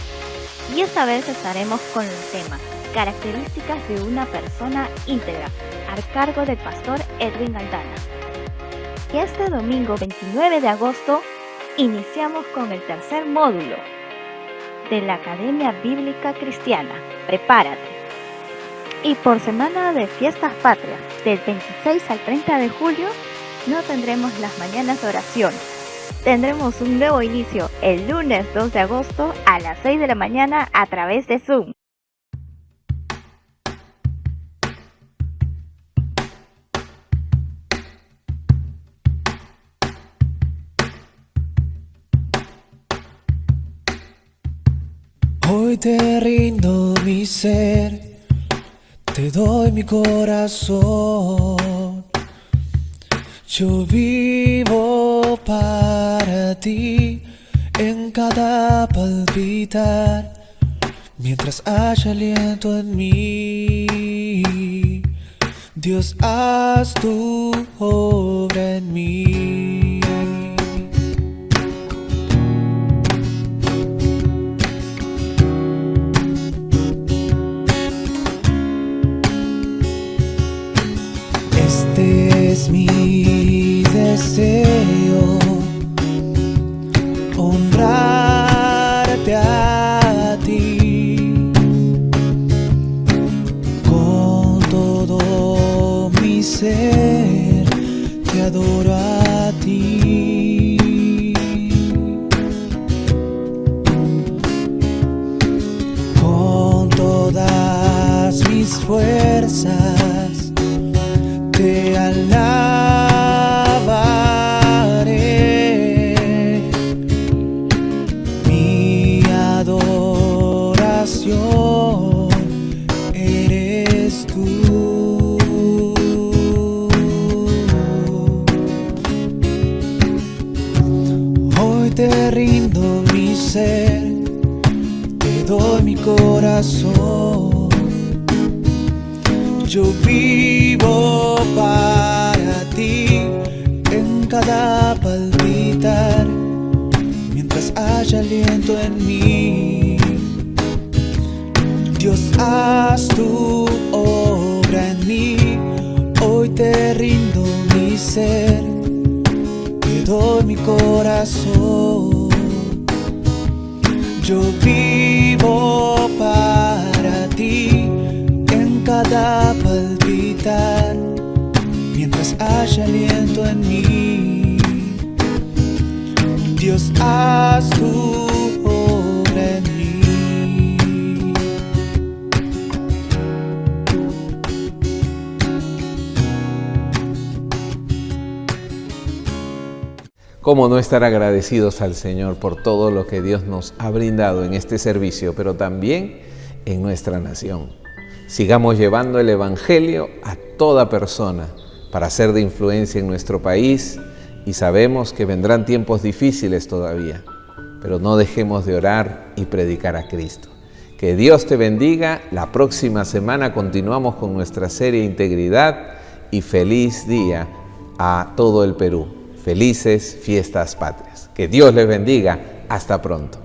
Y esta vez estaremos con el tema Características de una persona íntegra, a cargo del pastor Edwin Aldana. Y este domingo 29 de agosto iniciamos con el tercer módulo de la Academia Bíblica Cristiana. Prepárate. Y por semana de Fiestas Patrias, del 26 al 30 de julio, no tendremos las mañanas de oración. Tendremos un nuevo inicio el lunes 2 de agosto a las 6 de la mañana a través de Zoom. Hoy te rindo mi ser, te doy mi corazón. Yo vivo para ti en cada palpitar, mientras haya aliento en mí. Dios, haz tu obra en mí. Este es mi deseo, honrarte a ti con todo mi ser, te adoro a ti. Con todas mis fuerzas te alabaré, mi adoración eres tú. Hoy te rindo mi ser, te doy mi corazón. Yo vivo para ti en cada palpitar, mientras haya aliento en mí. Dios, haz tu obra en mí. Hoy te rindo mi ser, te doy mi corazón. Yo vivo para ti en cada palpitar, mientras haya aliento en mí. Dios, haz tu obra en mí. ¿Cómo no estar agradecidos al Señor por todo lo que Dios nos ha brindado en este servicio, pero también en nuestra nación? Sigamos llevando el Evangelio a toda persona para ser de influencia en nuestro país, y sabemos que vendrán tiempos difíciles todavía, pero no dejemos de orar y predicar a Cristo. Que Dios te bendiga. La próxima semana continuamos con nuestra serie Integridad, y feliz día a todo el Perú. Felices fiestas patrias. Que Dios les bendiga. Hasta pronto.